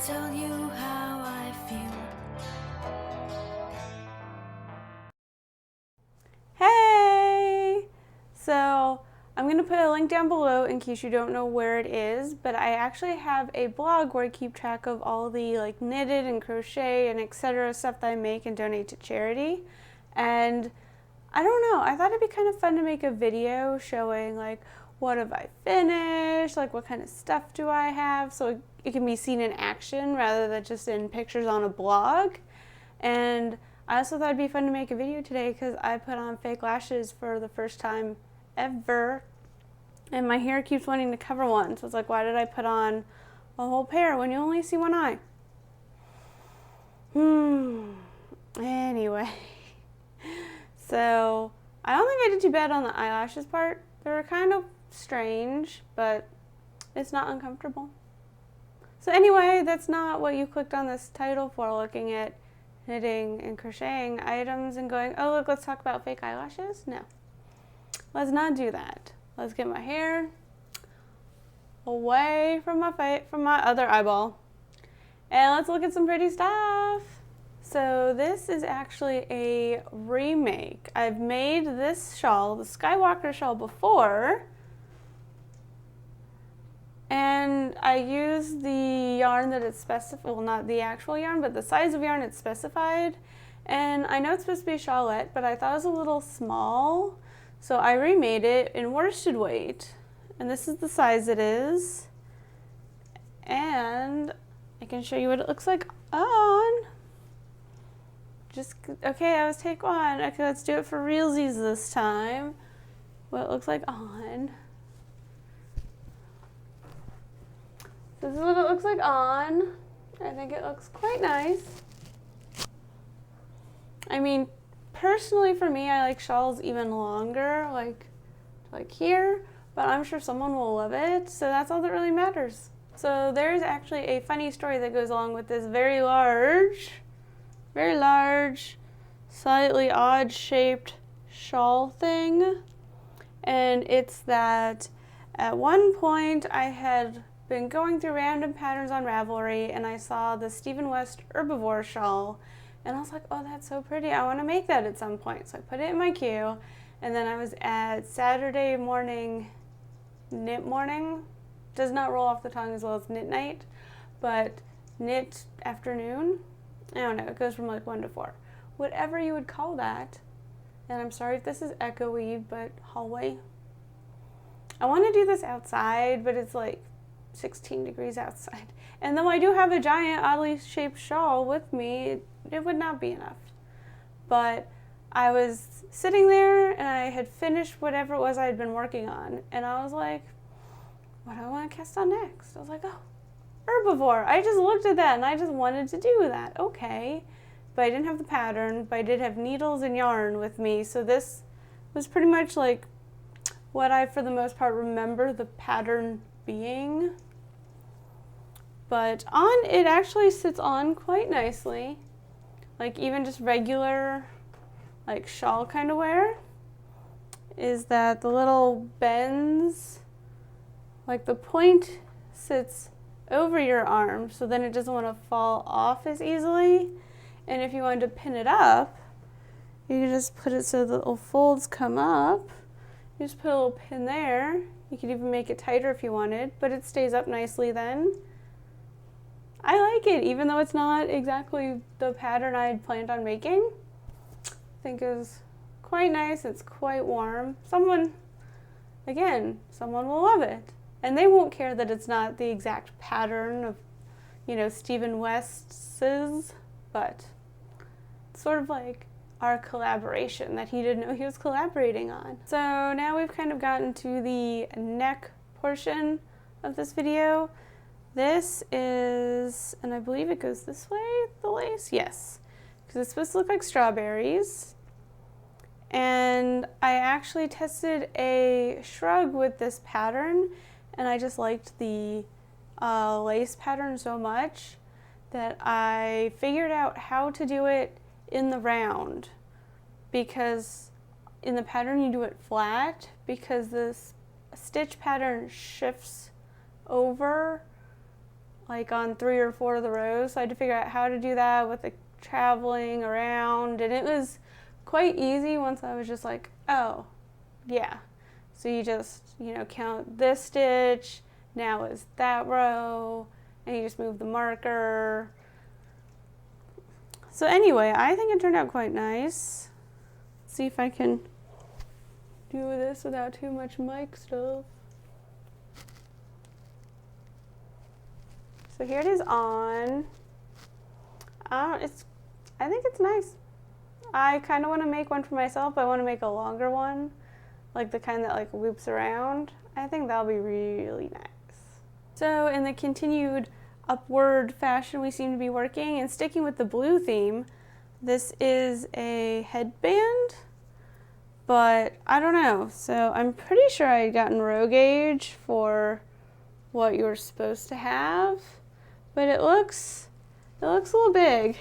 tell you how I feel. Hey! So I'm going to put a link down below in case you don't know where it is, but I actually have a blog where I keep track of all the like knitted and crochet and etc. stuff that I make and donate to charity. And I don't know, I thought it'd be kind of fun to make a video showing like what have I finished, like what kind of stuff do I have, so it can be seen in action rather than just in pictures on a blog. And I also thought it'd be fun to make a video today because I put on fake lashes for the first time ever, and my hair keeps wanting to cover one, so it's like, why did I put on a whole pair when you only see one eye? Anyway, so I don't think I did too bad on the eyelashes part. They were kind of strange, but it's not uncomfortable. So anyway, that's not what you clicked on this title for, looking at knitting and crocheting items and going, oh look, let's talk about fake eyelashes. No, let's not do that. Let's get my hair away from my other eyeball, and let's look at some pretty stuff. So this is actually a remake. I've made this shawl, the Skywalker shawl, before, and I used the yarn that it's specified, well, not the actual yarn, but the size of yarn it's specified. And I know it's supposed to be a shawlette, but I thought it was a little small, so I remade it in worsted weight. And this is the size it is. And I can show you what it looks like on. Okay, I was take one. Okay, let's do it for realsies this time. What it looks like on. This is what it looks like on. I think it looks quite nice. I mean, personally for me, I like shawls even longer, like here, but I'm sure someone will love it, so that's all that really matters. So there's actually a funny story that goes along with this very large, slightly odd shaped shawl thing. And it's that at one point I had been going through random patterns on Ravelry and I saw the Stephen West herbivore shawl, and I was like, oh, that's so pretty, I want to make that at some point. So I put it in my queue, and then I was at Saturday morning knit morning. Does not roll off the tongue as well as knit night, but knit afternoon. I don't know, it goes from like 1 to 4. Whatever you would call that. And I'm sorry if this is echoey, but hallway. I want to do this outside, but it's like 16 degrees outside. And though I do have a giant oddly shaped shawl with me, it would not be enough. But I was sitting there and I had finished whatever it was I had been working on. And I was like, what do I want to cast on next? I was like, oh, herbivore. I just looked at that and I just wanted to do that. Okay. But I didn't have the pattern, but I did have needles and yarn with me. So this was pretty much like what I, for the most part, remember the pattern being. But on, it actually sits on quite nicely. Like even just regular, like shawl kind of wear, is that the little bends, like the point sits over your arm, so then it doesn't want to fall off as easily. And if you wanted to pin it up, you can just put it so the little folds come up. You just put a little pin there. You could even make it tighter if you wanted, but it stays up nicely then. I like it, even though it's not exactly the pattern I had planned on making. I think it was quite nice. It's quite warm. Someone will love it. And they won't care that it's not the exact pattern of, you know, Stephen West's, but it's sort of like our collaboration that he didn't know he was collaborating on. So now we've kind of gotten to the neck portion of this video. This is, and I believe it goes this way, the lace? Yes, because it's supposed to look like strawberries. And I actually tested a shrug with this pattern, and I just liked the lace pattern so much that I figured out how to do it in the round, because in the pattern you do it flat because this stitch pattern shifts over like on 3 or 4 of the rows. So I had to figure out how to do that with the traveling around, and it was quite easy once I was just like, oh, yeah. So you just, count this stitch, now is that row, and you just move the marker. So anyway, I think it turned out quite nice. Let's see if I can do this without too much mic stuff. So here it is on. I think it's nice. I kind of want to make one for myself, but I want to make a longer one, like the kind that like loops around. I think that'll be really nice. So in the continued upward fashion we seem to be working and sticking with the blue theme, this is a headband, but I don't know. So I'm pretty sure I had gotten row gauge for what you're supposed to have, but it looks a little big.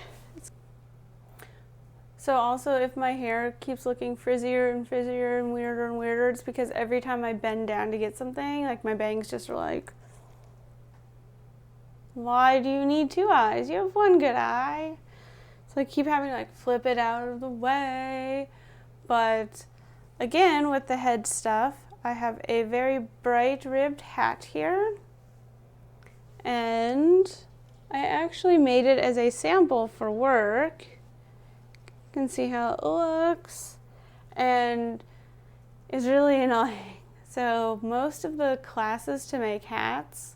So also, if my hair keeps looking frizzier and frizzier and weirder, it's because every time I bend down to get something, like my bangs just are like, why do you need 2 eyes? You have 1 good eye. So I keep having to like flip it out of the way. But again, with the head stuff, I have a very bright ribbed hat here. And I actually made it as a sample for work. You can see how it looks, and it's really annoying. So most of the classes to make hats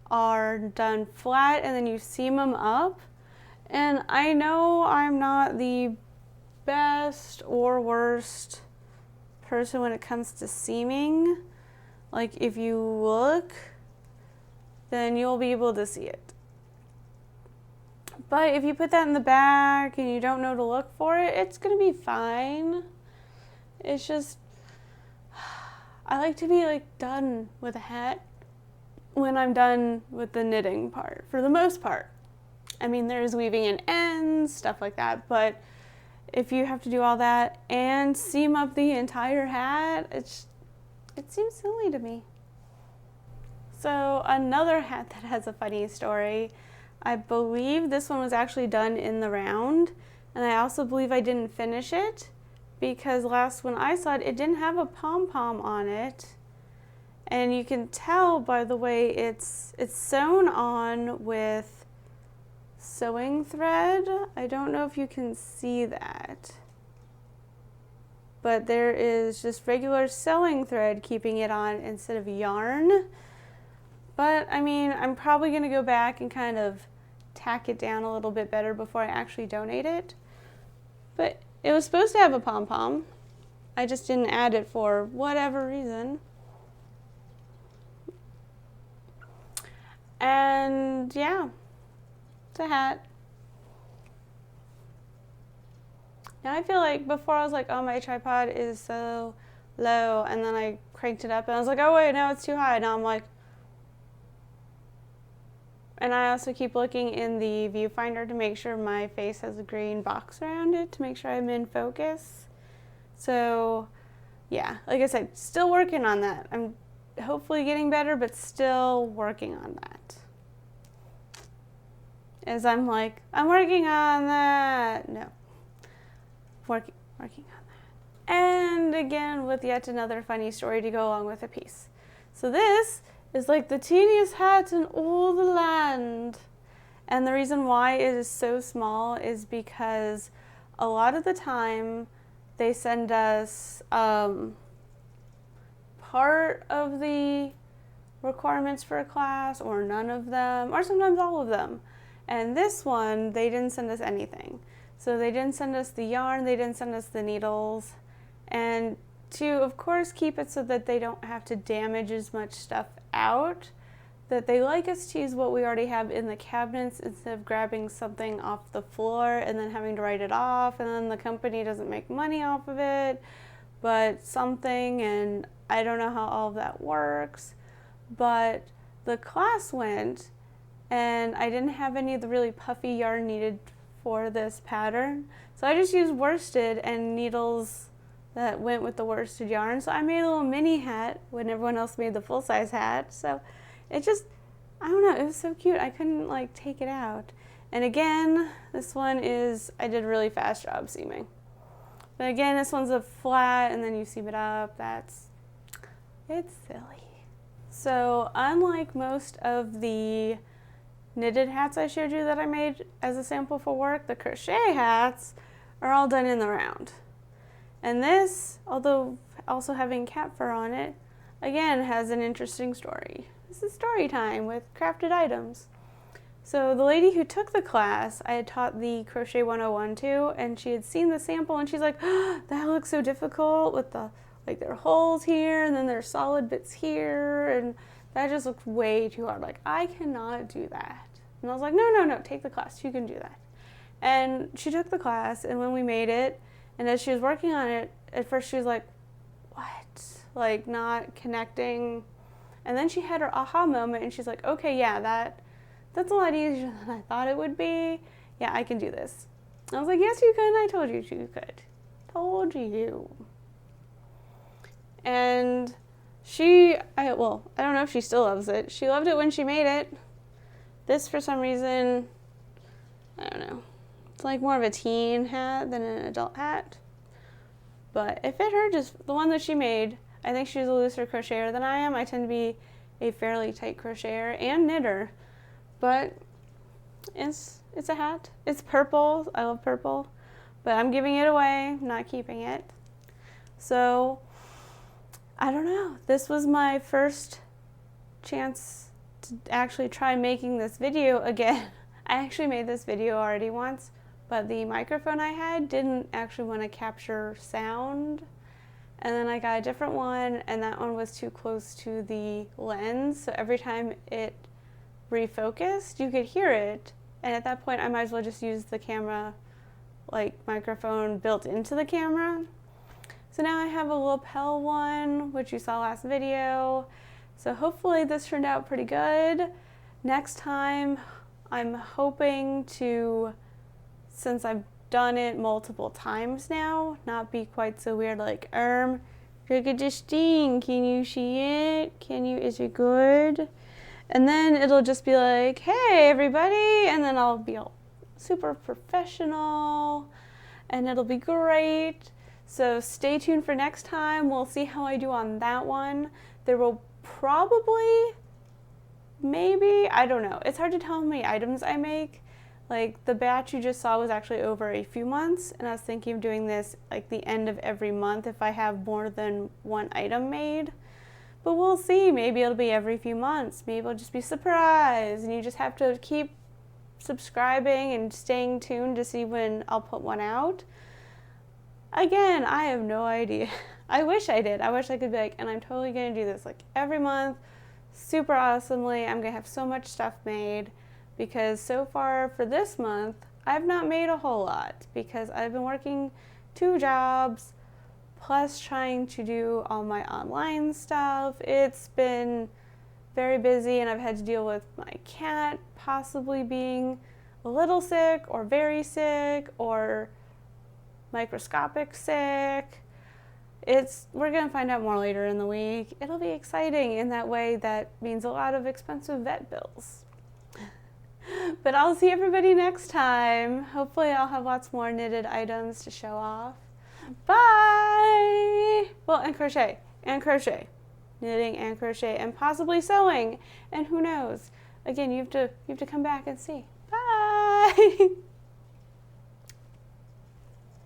are done flat and then you seam them up, and I know I'm not the best or worst person when it comes to seaming. Like if you look, then you'll be able to see it. But if you put that in the back and you don't know to look for it, it's going to be fine. It's just, I like to be like done with a hat when I'm done with the knitting part, for the most part. I mean, there's weaving in ends, stuff like that, but if you have to do all that and seam up the entire hat, it seems silly to me. So another hat that has a funny story. I believe this one was actually done in the round, and I also believe I didn't finish it because last when I saw it, it didn't have a pom-pom on it, and you can tell by the way it's sewn on with sewing thread. I don't know if you can see that, but there is just regular sewing thread keeping it on instead of yarn. But I mean, I'm probably going to go back and kind of tack it down a little bit better before I actually donate it. But it was supposed to have a pom-pom. I just didn't add it for whatever reason. And yeah, it's a hat. Now I feel like before I was like, oh, my tripod is so low, and then I cranked it up and I was like, oh wait, no, it's too high. Now I'm like, and I also keep looking in the viewfinder to make sure my face has a green box around it to make sure I'm in focus. So yeah, like I said, still working on that. I'm hopefully getting better, but still working on that. As I'm like, I'm working on that. No, working on that. And again, with yet another funny story to go along with the piece. So this is like the teeniest hat in all the land. And the reason why it is so small is because a lot of the time they send us part of the requirements for a class or none of them, or sometimes all of them. And this one, they didn't send us anything. So they didn't send us the yarn, they didn't send us the needles. And to, of course, keep it so that they don't have to damage as much stuff out, that they like us to use what we already have in the cabinets instead of grabbing something off the floor and then having to write it off, and then the company doesn't make money off of it, but something, and I don't know how all of that works. But the class went, and I didn't have any of the really puffy yarn needed for this pattern, so I just used worsted and needles that went with the worsted yarn. So I made a little mini hat when everyone else made the full-size hat. So it just I don't know, it was so cute. I couldn't like take it out. And again, this one is, I did a really fast job seaming. But again, this one's a flat and then you seam it up. It's silly. So unlike most of the knitted hats I showed you that I made as a sample for work, the crochet hats are all done in the round. And this, although also having cat fur on it, again has an interesting story. This is story time with crafted items. So the lady who took the class, I had taught the Crochet 101 to, and she had seen the sample and she's like, oh, that looks so difficult with the, like there are holes here and then there's solid bits here, and that just looks way too hard. Like, I cannot do that. And I was like, no, take the class, you can do that. And she took the class, and when we made it, and as she was working on it, at first she was like, what? Like, not connecting. And then she had her aha moment, and she's like, okay, yeah, that's a lot easier than I thought it would be. Yeah, I can do this. I was like, yes, you can. I told you you could. Told you. And I don't know if she still loves it. She loved it when she made it. This, for some reason, I don't know. It's like more of a teen hat than an adult hat. But it fit her, just the one that she made. I think she's a looser crocheter than I am. I tend to be a fairly tight crocheter and knitter. But it's a hat. It's purple. I love purple. But I'm giving it away. I'm not keeping it. So, I don't know. This was my first chance to actually try making this video again. I actually made this video already once, but the microphone I had didn't actually want to capture sound. And then I got a different one, and that one was too close to the lens, so every time it refocused, you could hear it. And at that point, I might as well just use the camera, like microphone built into the camera. So now I have a lapel one, which you saw last video. So hopefully this turned out pretty good. Next time, I'm hoping to, since I've done it multiple times now, not be quite so weird like, look at this thing, can you see it? Is it good? And then it'll just be like, hey everybody, and then I'll be all super professional, and it'll be great. So stay tuned for next time. We'll see how I do on that one. There will probably, maybe, I don't know. It's hard to tell how many items I make. Like the batch you just saw was actually over a few months, and I was thinking of doing this like the end of every month if I have more than one item made. But we'll see, maybe it'll be every few months. Maybe it'll just be surprise, and you just have to keep subscribing and staying tuned to see when I'll put one out. Again, I have no idea. I wish I did. I wish I could be like, and I'm totally gonna do this like every month, super awesomely. I'm gonna have so much stuff made, because so far for this month, I've not made a whole lot because I've been working 2 jobs, plus trying to do all my online stuff. It's been very busy, and I've had to deal with my cat possibly being a little sick or very sick or microscopic sick. We're gonna find out more later in the week. It'll be exciting in that way. That means a lot of expensive vet bills. But I'll see everybody next time. Hopefully I'll have lots more knitted items to show off. Bye! Well, and crochet. Knitting and crochet, and possibly sewing. And who knows? Again, you have to come back and see. Bye!